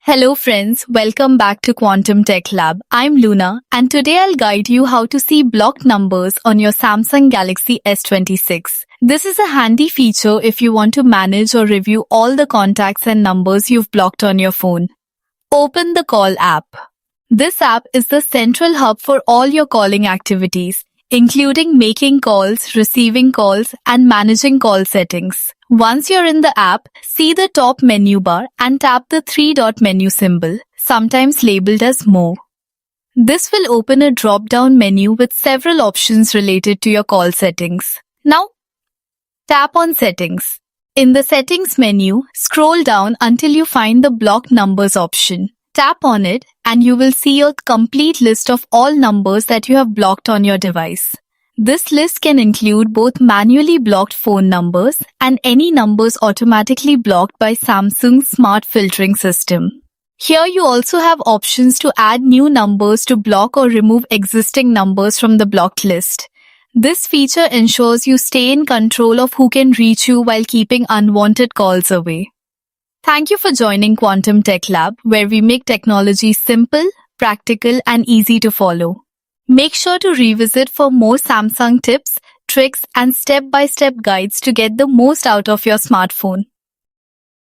Hello friends, welcome back to Quantum Tech Lab. I'm Luna and today I'll guide you how to see blocked numbers on your Samsung Galaxy S26. This is a handy feature if you want to manage or review all the contacts and numbers you've blocked on your phone. Open the Call app. This app is the central hub for all your calling activities, including making calls, receiving calls, and managing call settings. Once you're in the app, see the top menu bar and tap the three-dot menu symbol, sometimes labeled as More. This will open a drop-down menu with several options related to your call settings. Now, tap on Settings. In the Settings menu, scroll down until you find the Block Numbers option. Tap on it and you will see a complete list of all numbers that you have blocked on your device. This list can include both manually blocked phone numbers and any numbers automatically blocked by Samsung's smart filtering system. Here you also have options to add new numbers to block or remove existing numbers from the blocked list. This feature ensures you stay in control of who can reach you while keeping unwanted calls away. Thank you for joining Quantum Tech Lab, where we make technology simple, practical, and easy to follow. Make sure to revisit for more Samsung tips, tricks, and step-by-step guides to get the most out of your smartphone.